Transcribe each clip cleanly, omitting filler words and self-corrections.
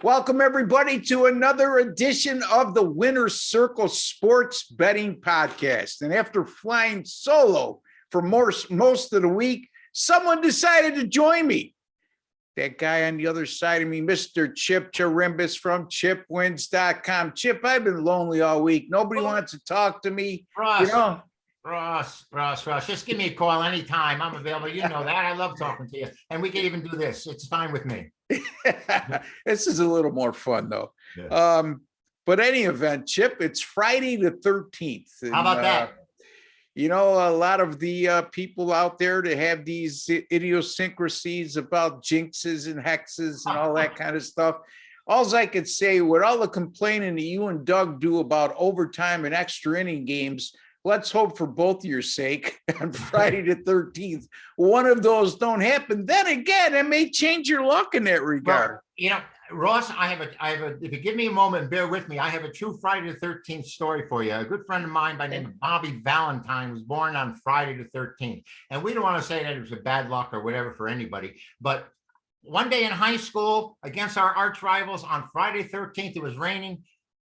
Welcome, everybody, to another edition of the Winner's Circle Sports Betting Podcast. And after flying solo for most of the week, someone decided to join me. That guy on the other side of me, Mr. Chip Chirimbus from chipwins.com. Chip, I've been lonely all week. Nobody wants to talk to me. Ross, just give me a call anytime. I'm available. You know that. I love talking to you. And we can even do this. It's fine with me. This is a little more fun, though. Yeah. But any event, Chip, it's Friday the 13th. And, how about that? You know, a lot of the people out there that have these idiosyncrasies about jinxes and hexes and all that kind of stuff. All I could say, with all the complaining that you and Doug do about overtime and extra inning games, let's hope for both of your sake on Friday the 13th, one of those don't happen. Then again, it may change your luck in that regard. Well, you know, Ross, I have a, if you give me a moment and bear with me, I have a true Friday the 13th story for you. A good friend of mine by the name of Bobby Valentine was born on Friday the 13th. And we don't want to say that it was a bad luck or whatever for anybody, but one day in high school against our arch rivals on Friday 13th, it was raining,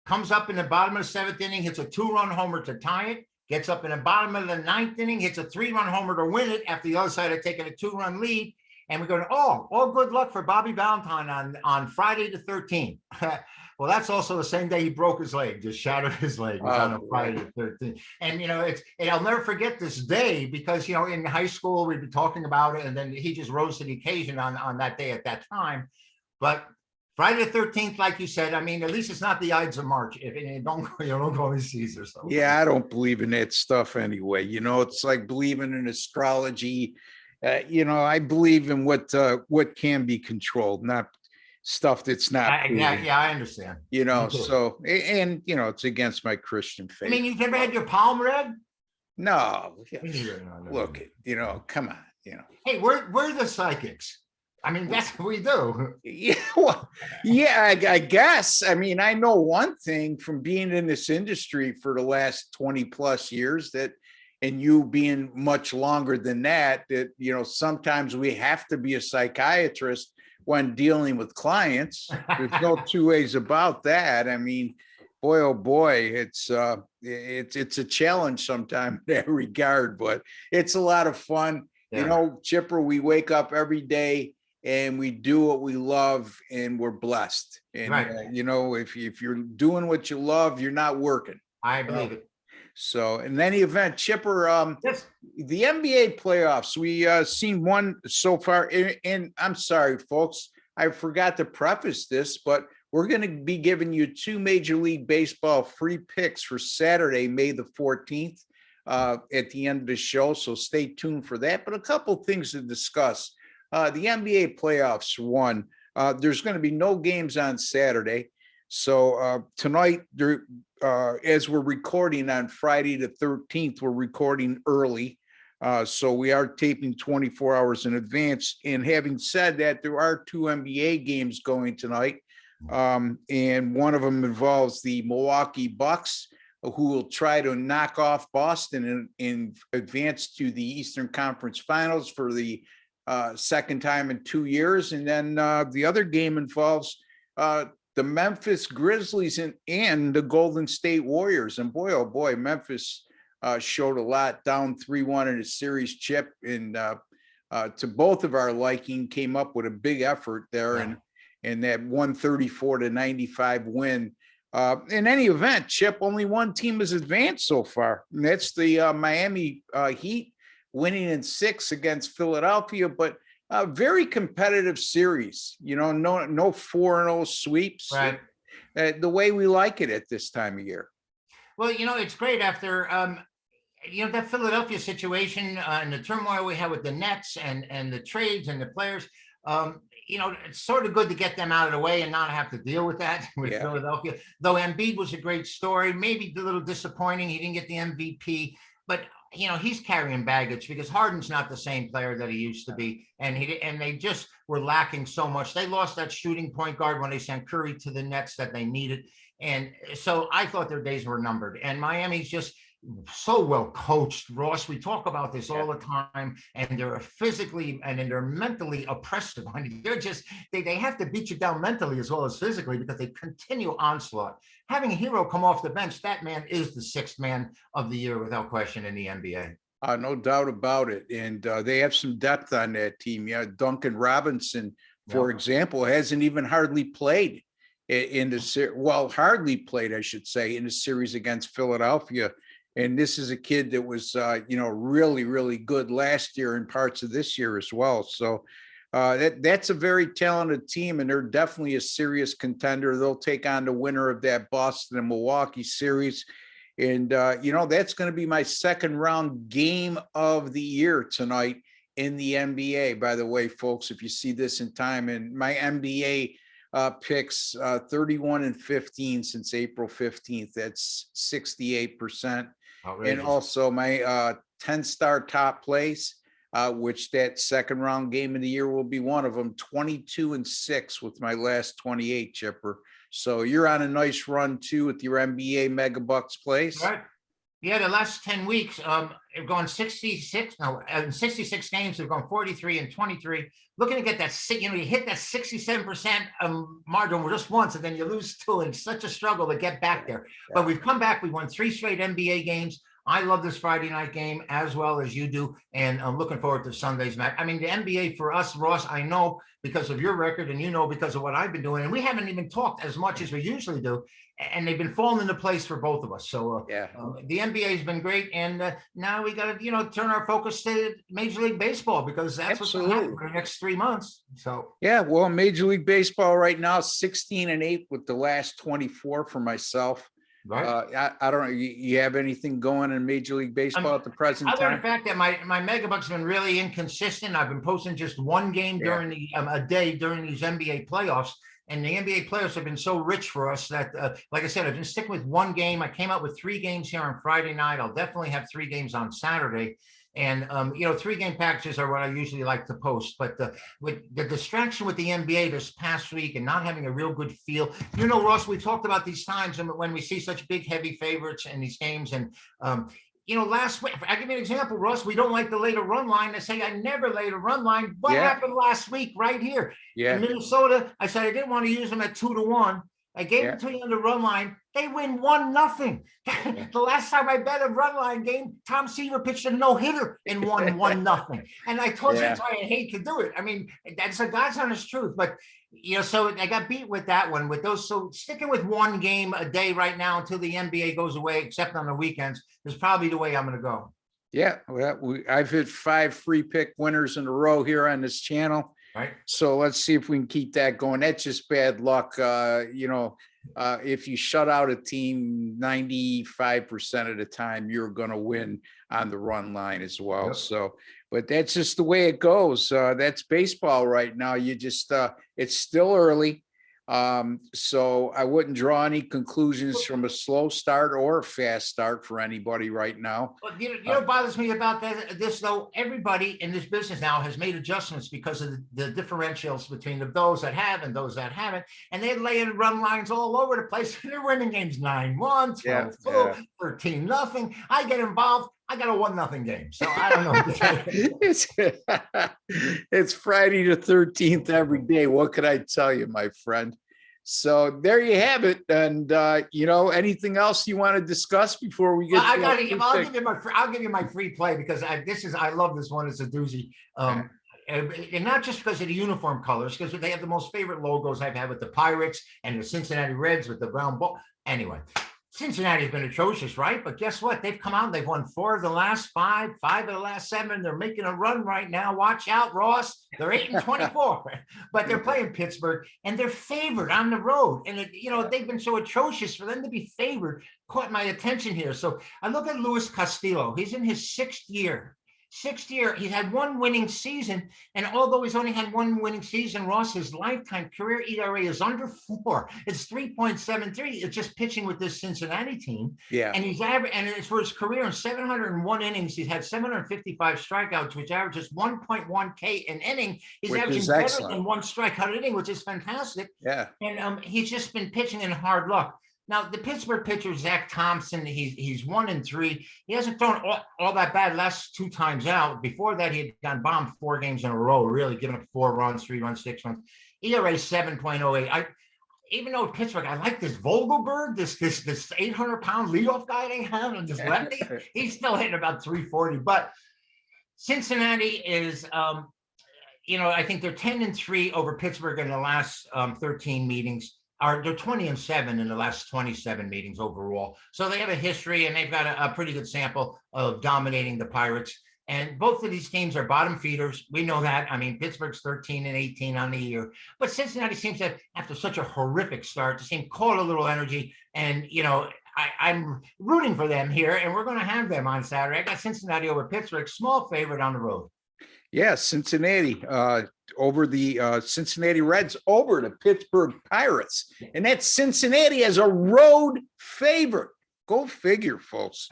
comes up in the bottom of the seventh inning, hits a 2-run homer to tie it, gets up in the bottom of the ninth inning, hits a 3-run homer to win it after the other side had taken a 2-run lead. And we're going, all good luck for Bobby Valentine on Friday the 13th. Well, that's also the same day he broke his leg, just shattered his leg. It was on a Friday the 13th. And, you know, I'll never forget this day because, you know, in high school, we'd be talking about it. And then he just rose to the occasion on that day at that time. But Friday the 13th, like you said, I mean, at least it's not the Ides of March. If it don't go to Caesar. So. Yeah, I don't believe in that stuff anyway. You know, it's like believing in astrology. You know, I believe in what can be controlled, not stuff that's not. Yeah, I understand. You know, so and you know, it's against my Christian faith. I mean, you've never had your palm read? No. No. Look, you know, come on, you know. Hey, we're the psychics. I mean, that's what we do. Yeah, well, yeah, I guess. I mean, I know one thing from being in this industry for the last 20 plus years that, and you being much longer than that, you know, sometimes we have to be a psychiatrist when dealing with clients. There's no two ways about that. I mean, boy, oh boy, it's a challenge sometimes in that regard, but it's a lot of fun. Yeah. You know, Chipper, we wake up every day and we do what we love and we're blessed. And, right. You know, if you're doing what you love, you're not working. I believe it. So in any event, Chipper, yes. The NBA playoffs, we seen one so far. And I'm sorry, folks, I forgot to preface this, but we're going to be giving you 2 Major League Baseball free picks for Saturday, May the 14th, at the end of the show. So stay tuned for that. But a couple things to discuss. The NBA playoffs, one, there's going to be no games on Saturday. So tonight, as we're recording on Friday the 13th, we're recording early. So we are taping 24 hours in advance. And having said that, there are 2 NBA games going tonight. And one of them involves the Milwaukee Bucks, who will try to knock off Boston and advance to the Eastern Conference Finals for the second time in 2 years. And then the other game involves the Memphis Grizzlies and the Golden State Warriors. And boy, oh boy, Memphis showed a lot, down 3-1 in a series, Chip, and to both of our liking, came up with a big effort there. Yeah. And that 134-95 win. In any event, Chip, only one team has advanced so far, and that's the Miami Heat, winning in 6 against Philadelphia, but a very competitive series, you know, no 4-0 sweeps, right? The way we like it at this time of year. Well, you know, it's great after, you know, that Philadelphia situation and the turmoil we had with the Nets and the trades and the players. You know, it's sort of good to get them out of the way and not have to deal with that with Philadelphia. Though Embiid was a great story, maybe a little disappointing. He didn't get the MVP, but you know, he's carrying baggage because Harden's not the same player that he used to be. And they just were lacking so much. They lost that shooting point guard when they sent Curry to the Nets that they needed. And so I thought their days were numbered. And Miami's just, so well coached, Ross. We talk about this all the time, and they're physically and they're mentally oppressive. I mean, they're just they have to beat you down mentally as well as physically because they continue onslaught. Having a hero come off the bench, that man is the sixth man of the year without question in the NBA. No doubt about it. And they have some depth on that team. Yeah, Duncan Robinson, for example, hasn't even hardly played in the hardly played, I should say, in the series against Philadelphia. And this is a kid that was, really, really good last year and parts of this year as well. So that's a very talented team, and they're definitely a serious contender. They'll take on the winner of that Boston and Milwaukee series. And, that's going to be my second round game of the year tonight in the NBA. By the way, folks, if you see this in time, and my NBA picks 31-15 since April 15th, that's 68%. And also my 10-star top plays, which that second round game of the year will be one of them, 22-6 with my last 28, Chipper. So you're on a nice run too with your NBA Mega Bucks plays. Right. Yeah, the last 10 weeks, have gone 66. No, in 66 games, we've gone 43-23. Looking to get that, you hit that 67% margin just once, and then you lose two, and it's such a struggle to get back there. But we've come back. We won 3 straight NBA games. I love this Friday night game as well as you do, and I'm looking forward to Sunday's match. I mean, the NBA for us, Ross, I know because of your record, and because of what I've been doing, and we haven't even talked as much as we usually do, and they've been falling into place for both of us. So the NBA has been great, and now we got to turn our focus to Major League Baseball, because that's what's going to happen for the next 3 months. So well, Major League Baseball right now, 16-8 with the last 24 for myself. Right. I don't know. You have anything going in Major League Baseball at the present time? Other than the fact that my Megabucks have been really inconsistent. I've been posting just one game during a day during these NBA playoffs. And the NBA playoffs have been so rich for us that, like I said, I've been sticking with one game. I came out with 3 games here on Friday night. I'll definitely have 3 games on Saturday. And, 3-game packages are what I usually like to post. But with the distraction with the NBA this past week and not having a real good feel, Ross, we talked about these times and when we see such big, heavy favorites in these games. And, last week, I'll give you an example, Ross. We don't like the later run line. I say I never laid a run line. What happened last week right here? In Minnesota, I said I didn't want to use them at 2-1. I gave it to you on the run line. They win 1-0. The last time I bet a run line game, Tom Seaver pitched a no-hitter and won 1-0. And I told you that's why I hate to do it. I mean, that's a God's honest truth. But, so I got beat with that one with those. So sticking with one game a day right now until the NBA goes away, except on the weekends, is probably the way I'm going to go. Yeah, well, I've hit 5 free pick winners in a row here on this channel. Right. So let's see if we can keep that going. That's just bad luck. If you shut out a team 95% of the time, you're going to win on the run line as well. So, but that's just the way it goes. That's baseball right now. You just, it's still early. So I wouldn't draw any conclusions from a slow start or a fast start for anybody right now. But what bothers me about this though, everybody in this business now has made adjustments because of the differentials between those that have and those that haven't, and they're laying run lines all over the place. They're winning games 9-1, 12-2, 13-0. I get involved. I got a 1-0 game. So I don't know. It's Friday the 13th every day. What could I tell you, my friend? So there you have it. And, anything else you want to discuss before we get? I'll give you my free play because I love this one. It's a doozy. And not just because of the uniform colors, because they have the most favorite logos I've had with the Pirates and the Cincinnati Reds with the brown ball. Anyway. Cincinnati's been atrocious, right? But guess what? They've come out. They've won 4 of the last 5, 5 of the last 7. They're making a run right now. Watch out, Ross. They're 8-24, but they're playing Pittsburgh, and they're favored on the road. And they've been so atrocious for them to be favored. Caught my attention here. So I look at Luis Castillo. He's in his 6th year. He's had 1 winning season, and although he's only had 1 winning season, Ross, his lifetime career ERA is under 4. It's 3.73. It's just pitching with this Cincinnati team. Yeah, and it's for his career in 701 innings. He's had 755 strikeouts, which averages 1.1 K an inning. He's averaging better than 1 strikeout inning, which is fantastic. Yeah, and he's just been pitching in hard luck. Now, the Pittsburgh pitcher, Zach Thompson, he's 1-3. He hasn't thrown all that bad last 2 times out. Before that, he had gone bombed 4 games in a row, really giving up 4 runs, 3 runs, 6 runs. ERA 7.08. Even though Pittsburgh, I like this Vogelberg, this 800-pound leadoff guy they have, and this lefty. He's still hitting about 340. But Cincinnati is, I think they're 10-3 over Pittsburgh in the last 13 meetings. They're 20-7 in the last 27 meetings overall. So they have a history, and they've got a pretty good sample of dominating the Pirates. And both of these teams are bottom feeders. We know that. I mean, Pittsburgh's 13-18 on the year, but Cincinnati seems to, after such a horrific start, to seem caught a little energy. And I'm rooting for them here, and we're going to have them on Saturday. I got Cincinnati over Pittsburgh, small favorite on the road. Yeah, Cincinnati over the Cincinnati Reds over the Pittsburgh Pirates. And that's Cincinnati as a road favorite. Go figure, folks.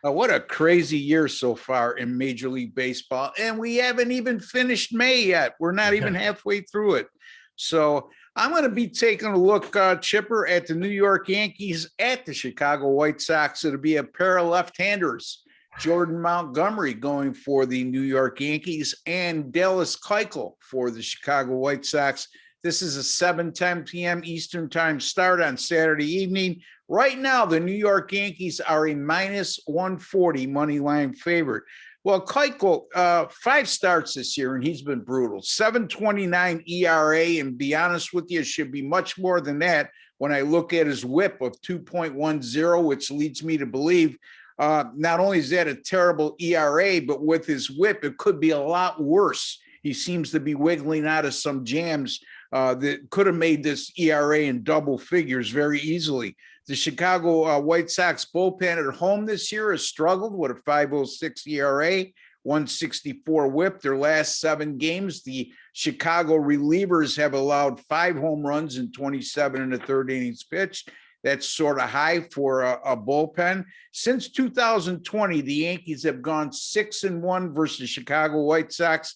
What a crazy year so far in Major League Baseball. And we haven't even finished May yet. We're not even halfway through it. So I'm going to be taking a look, Chipper, at the New York Yankees at the Chicago White Sox. It'll be a pair of left-handers. Jordan Montgomery going for the New York Yankees and Dallas Keuchel for the Chicago White Sox. This is a 7:10 p.m. Eastern time start on Saturday evening. Right now, the New York Yankees are a -140 money line favorite. Well, Keuchel, 5 starts this year, and he's been brutal. 7.29 ERA, and be honest with you, it should be much more than that when I look at his WHIP of 2.10, which leads me to believe not only is that a terrible ERA, but with his WHIP, it could be a lot worse. He seems to be wiggling out of some jams that could have made this ERA in double figures very easily. The Chicago White Sox bullpen at home this year has struggled with a 5.06 ERA, 164 WHIP. Their last 7 games, the Chicago relievers have allowed 5 home runs in 27 1/3 innings pitched. That's sort of high for a bullpen. Since 2020, the Yankees have gone 6-1 versus Chicago White Sox.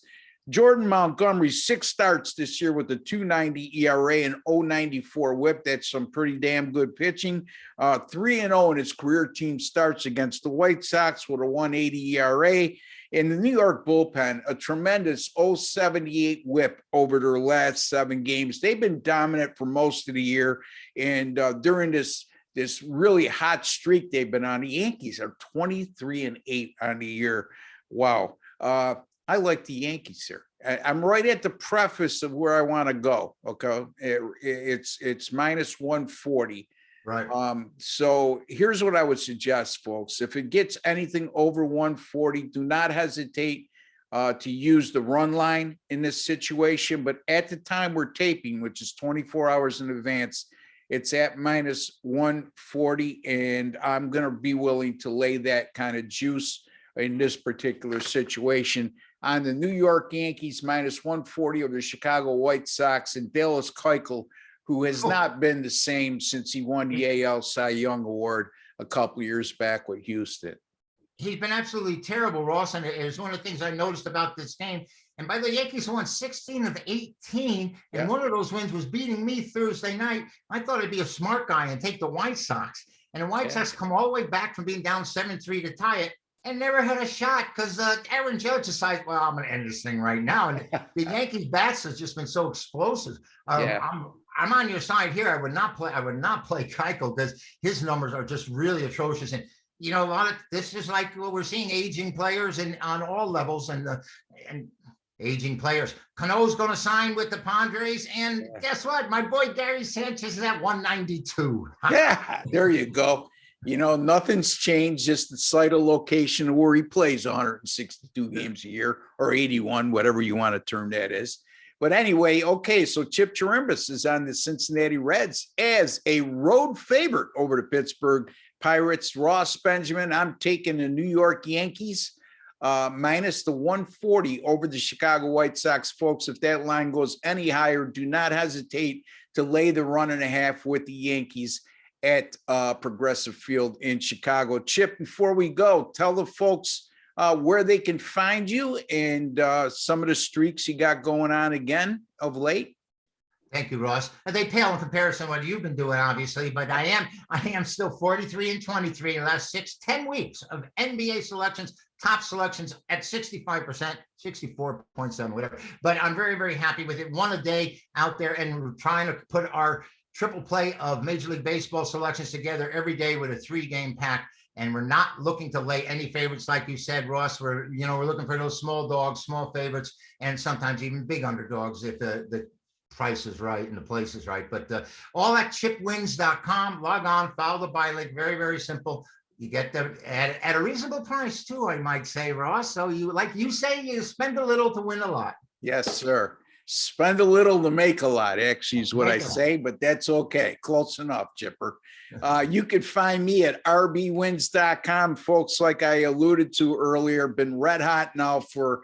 Jordan Montgomery, 6 starts this year with a 2.90 ERA and 0.94 WHIP. That's some pretty damn good pitching. 3-0 in his career team starts against the White Sox with a 1.80 ERA. In the New York bullpen, a tremendous 0.78 WHIP over their last 7 games. They've been dominant for most of the year. And during this really hot streak they've been on, the Yankees are 23-8 on the year. Wow. I like the Yankees here. I'm right at the preface of where I want to go. Okay. It's -140. Right. So here's what I would suggest, folks. If it gets anything over 140, do not hesitate to use the run line in this situation. But at the time we're taping, which is 24 hours in advance, it's at -140. And I'm going to be willing to lay that kind of juice in this particular situation on the New York Yankees -140 over the Chicago White Sox and Dallas Keuchel, who has not been the same since he won the AL Cy Young Award a couple years back with Houston. He's been absolutely terrible, Ross, and it's one of the things I noticed about this game. And by the way, the Yankees won 16 of 18, and one of those wins was beating me Thursday night. I thought I'd be a smart guy and take the White Sox. And the White Sox come all the way back from being down 7-3 to tie it, and never had a shot because Aaron Judge decided, well, I'm going to end this thing right now. And the Yankees bats has just been so explosive. I'm on your side here. I would not play Keuchel because his numbers are just really atrocious. And a lot of this is like what we're seeing, aging players and on all levels and aging players. Cano's going to sign with the Padres, and guess what? My boy Gary Sanchez is at 192. Yeah, there you go. Nothing's changed, just the site of location of where he plays 162 games a year, or 81, whatever you want to term that as. But anyway, okay, so Chip Chirimbus is on the Cincinnati Reds as a road favorite over the Pittsburgh Pirates. Ross Benjamin, I'm taking the New York Yankees minus the 140 over the Chicago White Sox. Folks, if that line goes any higher, do not hesitate to lay the 1.5 with the Yankees at Progressive Field in Chicago. Chip, before we go, tell the folks where they can find you and some of the streaks you got going on again of late. Thank you, Ross. They pale in comparison to what you've been doing, obviously, but I am still 43-23 in the last 10 weeks of NBA selections, top selections at 65%, 64.7, whatever. But I'm very, very happy with it. One a day out there, and we're trying to put our triple play of Major League Baseball selections together every day with a 3-game pack. And we're not looking to lay any favorites, like you said, Ross. We're looking for those small dogs, small favorites, and sometimes even big underdogs if the price is right and the place is right. But all at chipwins.com. Log on, follow the buy link. Very, very simple. You get them at a reasonable price too, I might say, Ross. So like you say, you spend a little to win a lot. Yes, sir. Spend a little to make a lot, actually, is what I say, but that's okay. Close enough, Chipper. You can find me at rbwins.com, folks. Like I alluded to earlier, been red hot now for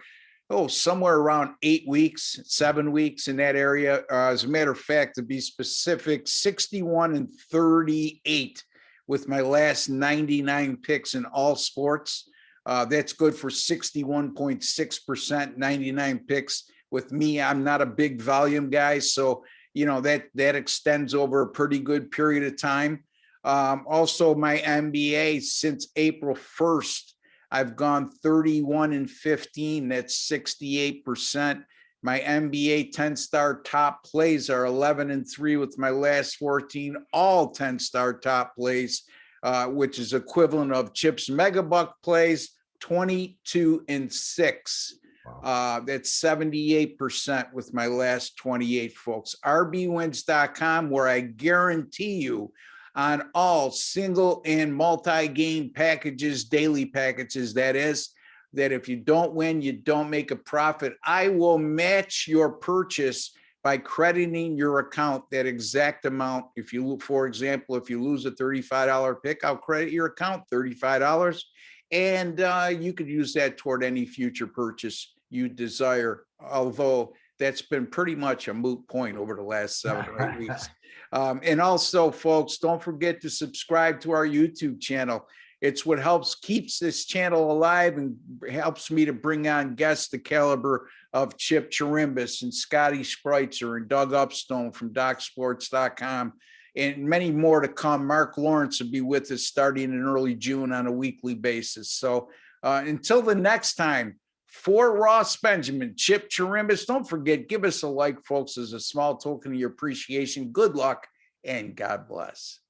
somewhere around 8 weeks, 7 weeks in that area. As a matter of fact, to be specific, 61-38 with my last 99 picks in all sports. That's good for 61.6%, 99 picks. With me, I'm not a big volume guy, so that extends over a pretty good period of time. Also, my NBA since April 1st, I've gone 31-15. That's 68%. My NBA 10-star top plays are 11-3 with my last 14, all 10-star top plays, which is equivalent of Chip's Megabuck plays, 22-6. Wow. That's 78% with my last 28, folks. rbwins.com, where I guarantee you on all single and multi-game packages, daily packages, that is, that if you don't win, you don't make a profit. I will match your purchase by crediting your account that exact amount. If you look, for example, if you lose a $35 pick, I'll credit your account $35. And you could use that toward any future purchase you desire, although that's been pretty much a moot point over the last 7 or 8 weeks. And also, folks, don't forget to subscribe to our YouTube channel. It's what keeps this channel alive and helps me to bring on guests the caliber of Chip Chirimbus and Scotty Spreitzer and Doug Upstone from DocSports.com, and many more to come. Mark Lawrence will be with us starting in early June on a weekly basis. So until the next time, for Ross Benjamin, Chip Chirimbus, don't forget, give us a like, folks, as a small token of your appreciation. Good luck and God bless.